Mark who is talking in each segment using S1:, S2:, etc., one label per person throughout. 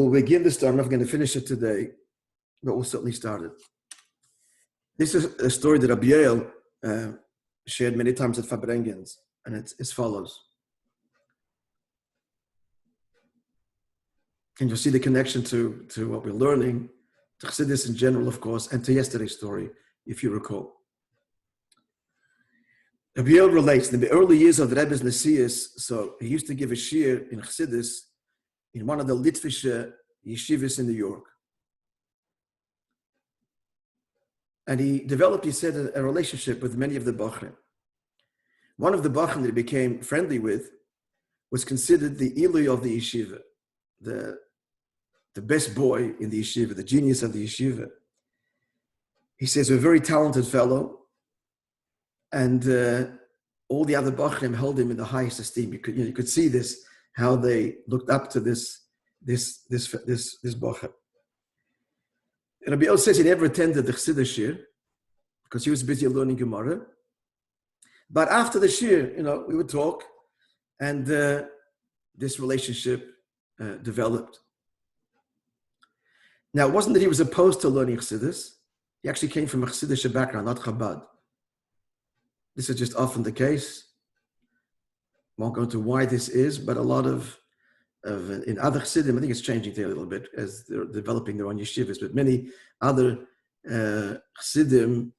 S1: We'll begin this story. I'm not going to finish it today, but we'll certainly start it. This is a story that Rabbi shared many times at Fabrengens, and it's as follows. And you'll see the connection to what we're learning, to Chassidus in general, of course, and to yesterday's story, if you recall. Rabbi relates, in the early years of the Rebbe's Nesius, so he used to give a shiur in Chassidus in one of the Litvische yeshivas in New York. And he developed, he said, a relationship with many of the Bachrim. One of the Bachrim that he became friendly with was considered the Eli of the yeshiva, the best boy in the yeshiva, the genius of the yeshiva. He says, a very talented fellow, and all the other Bachrim held him in the highest esteem. You could see this, how they looked up to this Bachrim. Rabbi El says he never attended the Chassidic shiur because he was busy learning Gemara. But after the shiur, we would talk, and this relationship developed. Now, it wasn't that he was opposed to learning Chassidus. He actually came from a Chassidic background, not Chabad. This is just often the case. Won't go into why this is, but a lot of in other Chassidim, I think it's changing there a little bit as they're developing their own yeshivas, but many other Chassidim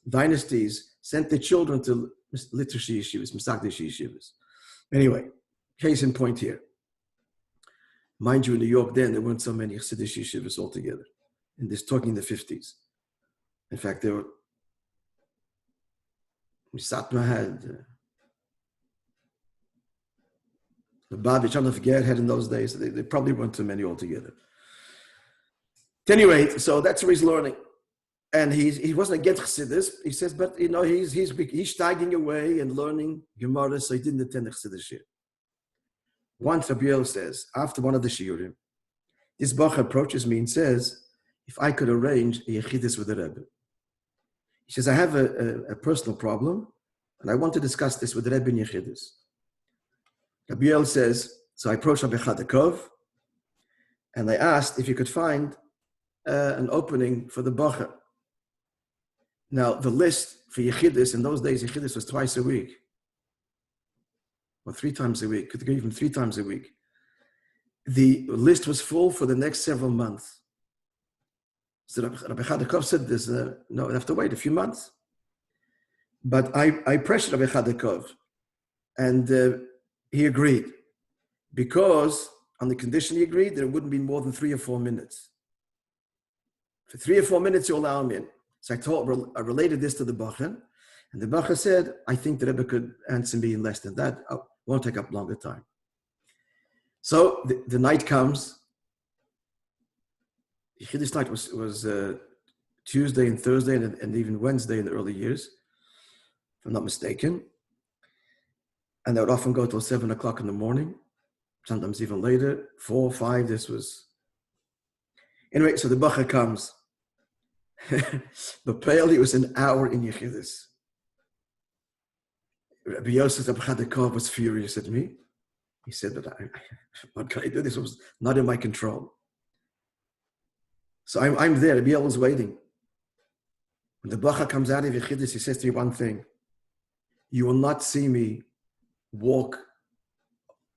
S1: dynasties sent their children to literacy yeshivas, Misakdish yeshivas. Anyway, case in point here. Mind you, in New York then, there weren't so many Chassidic yeshivas altogether. And this talking in the 50s. In fact, there were, Satma had, Lubavitch, I'm not forget, had in those days, they probably weren't too many altogether. At any rate, so that's where he's learning. And he wasn't against Chassidus. He says, but he's steiging away and learning Gemara, so he didn't attend the Chassidic shiur. Once Rabbi says, after one of the shiurim, this Bach approaches me and says, if I could arrange a yechidus with the Rebbe. He says, I have a personal problem, and I want to discuss this with the Rebbe in yechidus. Rabbi says, so I approached Rabbi Chadakov, and I asked if he could find an opening for the Bacher. Now, the list for yechidus, in those days, yechidus was twice a week, or 3 times a week, could go even 3 times a week. The list was full for the next several months. So Rabbi Chadakov said this, no, I have to wait a few months. But I pressured Rabbi Chadakov, and he agreed, because on the condition he agreed, there wouldn't be more than 3 or 4 minutes. For 3 or 4 minutes, you allow him in. So I related this to the Bacher, and the Bacher said, I think the Rebbe could answer me in less than that. I won't take up longer time. So the night comes. Yechidus night was Tuesday and Thursday and even Wednesday in the early years, if I'm not mistaken. And they would often go till 7 o'clock in the morning, sometimes even later, 4, 5, this was. Anyway, so the Bacher comes. But barely it was an hour in Yechidus. Rabbi Yosef Chadakov was furious at me. He said, but what can I do? This was not in my control. So I'm there. Rabbi was waiting. When the Bacher comes out of Yechidus, he says to me one thing. You will not see me walk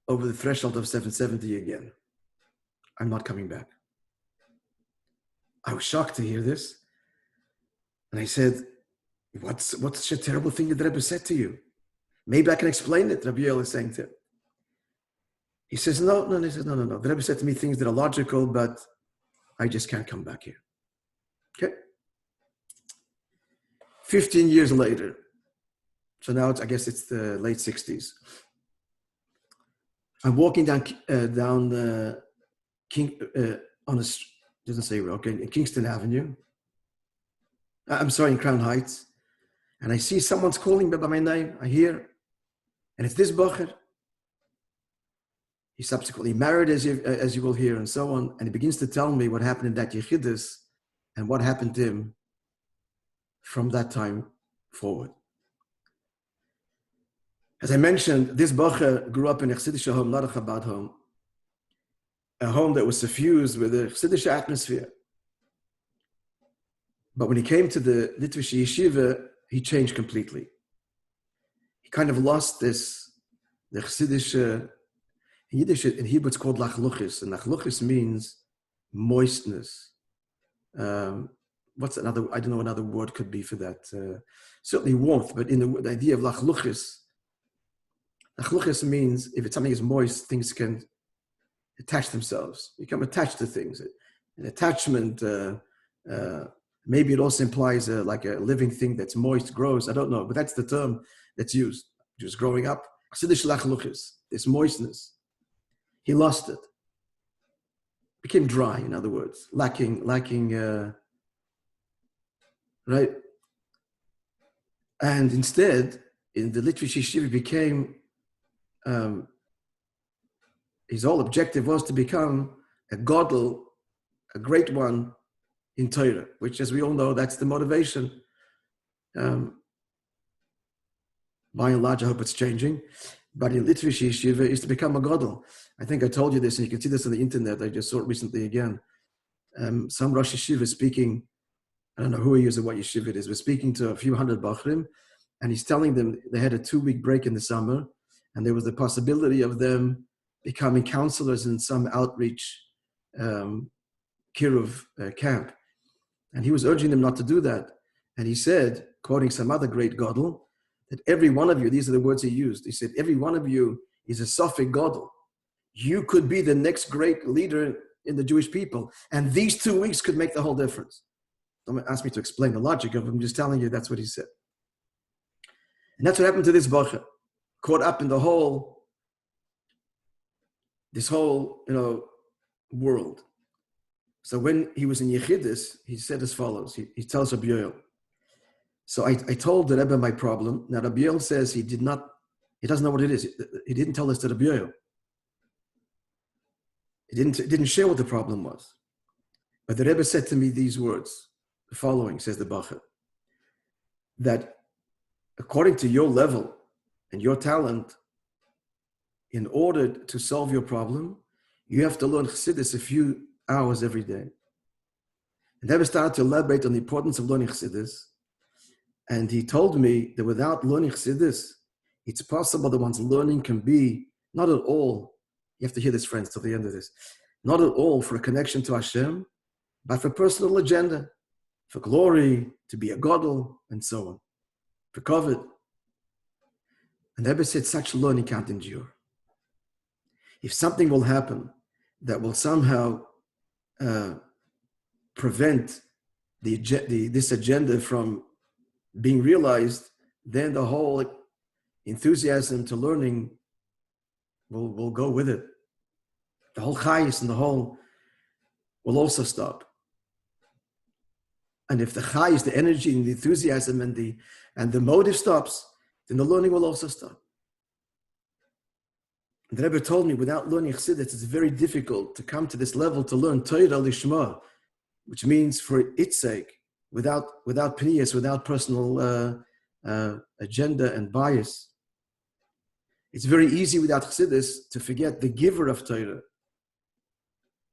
S1: over the threshold of 770 again. I'm not coming back. I was shocked to hear this. And I said, what's such a terrible thing that the Rebbe said to you? Maybe I can explain it, Rabbi is saying to him. He says, no. He says, no. The Rebbe said to me things that are logical, but I just can't come back here. Okay? 15 years later, so now I guess it's the late 60s. I'm walking down on a, doesn't say where, okay, in Kingston Avenue. I'm sorry, in Crown Heights. And I see someone's calling me by my name. I hear, and it's this Bacher. He subsequently married, as you will hear, and so on. And he begins to tell me what happened in that Yechidus and what happened to him from that time forward. As I mentioned, this Bacher grew up in a Chassidic home, not a Chabad home. a home that was suffused with a Chassidic atmosphere. But when he came to the Litvish Yeshiva, he changed completely. He kind of lost the Chassidic, in Yiddish, in Hebrew it's called lachluchis, and lachluchis means moistness. What's another, I don't know, another word could be for that. Certainly warmth, but in the idea of lachluchis means if something is moist, things can attach themselves, become attached to things. An attachment, maybe it also implies like a living thing that's moist, grows, I don't know, but that's the term that's used. Just growing up, this moistness, he lost it. Became dry, in other words, lacking, right? And instead, in the Litvish Yeshiva became, his whole objective was to become a godel, a great one in Torah, which, as we all know, that's the motivation. By and large, I hope it's changing. But in Litvish Yeshiva is to become a godel. I think I told you this, and you can see this on the internet. I just saw it recently again. Some Rosh Yeshiva speaking, I don't know who he is or what yeshiva it is, but speaking to a few hundred Bachrim, and he's telling them they had a 2-week break in the summer, and there was the possibility of them becoming counselors in some outreach Kiruv camp. And he was urging them not to do that. And he said, quoting some other great Godel, that every one of you, these are the words he used, he said, every one of you is a Sophic Godel. You could be the next great leader in the Jewish people. And these 2 weeks could make the whole difference. Don't ask me to explain the logic of it. I'm just telling you that's what he said. And that's what happened to this Bacher. Caught up in this whole, world. So when he was in Yechidus, he said as follows. He tells Rabbi Yoel. So I told the Rebbe my problem. Now Rabbi Yoel says he doesn't know what it is. He didn't tell us to Rabbi Yoel. He didn't share what the problem was. But the Rebbe said to me these words, the following, says the Bacher, that according to your level and your talent, in order to solve your problem, you have to learn Chassidus a few hours every day. And Rebbe started to elaborate on the importance of learning Chassidus. And he told me that without learning Chassidus, it's possible that one's learning can be not at all, you have to hear this, friends, till the end of this, not at all for a connection to Hashem, but for personal agenda, for glory, to be a godel, and so on, for kavod. And Rebbe said such learning can't endure. If something will happen that will somehow prevent this agenda from being realized, then the whole enthusiasm to learning will go with it. The whole chayis and the whole will also stop. And if the chayis, the energy and the enthusiasm and the motive stops, then the learning will also stop. And the Rebbe told me, without learning Chassidus, it's very difficult to come to this level to learn Torah Lishma, which means for its sake, without pniyas, without personal agenda and bias. It's very easy without Chassidus to forget the giver of Torah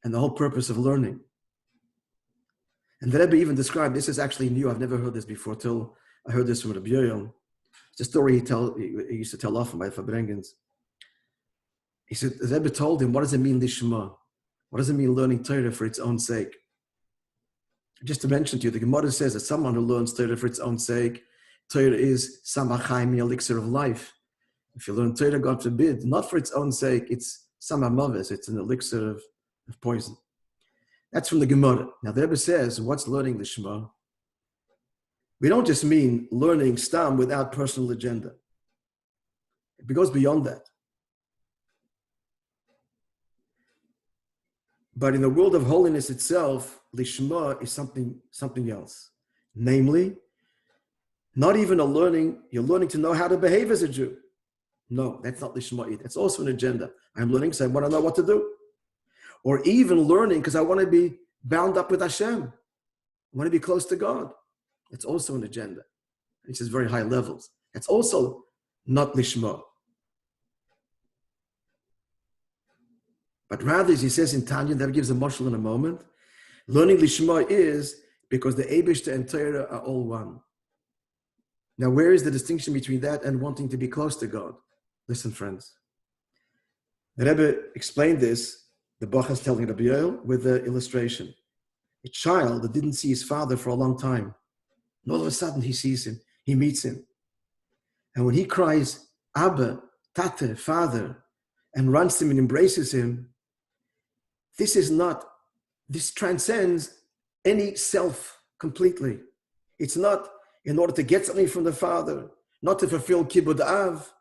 S1: and the whole purpose of learning. And the Rebbe even described, this is actually new, I've never heard this before till I heard this from Rabbi Yoel. It's a story he used to tell often by the Fabrengens. He said, the Rebbe told him, what does it mean Lishma? What does it mean learning Torah for its own sake? Just to mention to you, the Gemara says that someone who learns Torah for its own sake, Torah is Samachayim, the elixir of life. If you learn Torah, God forbid, not for its own sake, it's Samamavis, it's an elixir of poison. That's from the Gemara. Now the Rebbe says, what's learning Lishma? We don't just mean learning Stam without personal agenda. It goes beyond that. But in the world of holiness itself, Lishma is something else. Namely, not even you're learning to know how to behave as a Jew. No, that's not Lishma either. It's also an agenda. I'm learning because I want to know what to do. Or even learning because I want to be bound up with Hashem. I want to be close to God. It's also an agenda. It's just very high levels. It's also not Lishma. But rather, as he says in Tanya, that gives a mashal in a moment, learning Lishma is because the Eibishter and Torah are all one. Now, where is the distinction between that and wanting to be close to God? Listen, friends. The Rebbe explained this, the Bach is telling Rabbi Yoel, with the illustration. A child that didn't see his father for a long time, and all of a sudden he sees him, he meets him. And when he cries, Abba, Tate, Father, and runs to him and embraces him, this transcends any self completely. It's not in order to get something from the Father, not to fulfill Kibud Av,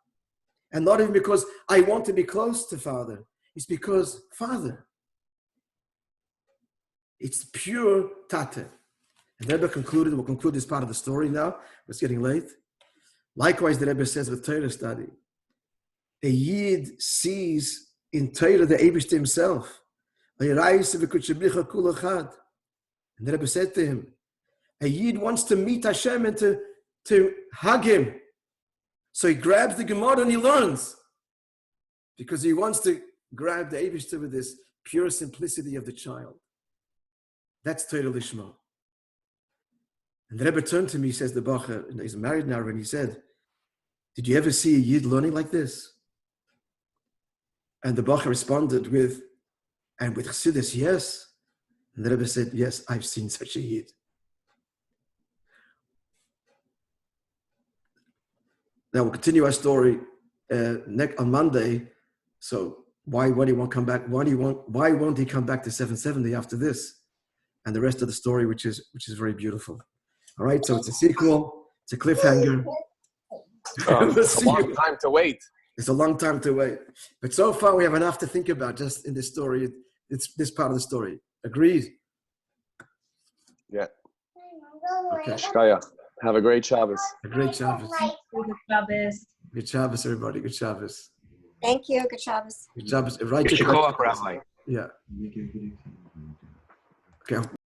S1: and not even because I want to be close to Father. It's because Father. It's pure Tate. And the Rebbe concluded, we'll conclude this part of the story now. It's getting late. Likewise, the Rebbe says with Torah study, a Yid sees in Torah the Eibishter himself. And the Rebbe said to him, a Yid wants to meet Hashem and to hug him. So he grabs the Gemara and he learns. Because he wants to grab the Eibishter with this pure simplicity of the child. That's Torah Lishma. And the Rebbe turned to me, says the Bacher, and he's married now, and he said, did you ever see a Yid learning like this? And the Bacher responded with Chassidus, yes. And the Rebbe said, yes, I've seen such a Yid. Now we'll continue our story on Monday. So why won't he come back? Why won't he come back to 770 after this? And the rest of the story, which is very beautiful. All right, so it's a sequel, it's a cliffhanger.
S2: It's a long time to wait.
S1: It's a long time to wait. But so far we have enough to think about just in this story. It's this part of the story. Agreed?
S2: Yeah.
S1: Okay.
S2: Shkaya. Have a great Shabbos.
S1: A great Shabbos.
S3: Good Shabbos.
S1: Good Shabbos, everybody. Good Shabbos.
S4: Thank you. Good Shabbos.
S1: Good Shabbos. Right.
S2: Rabbi.
S1: Yeah. Okay.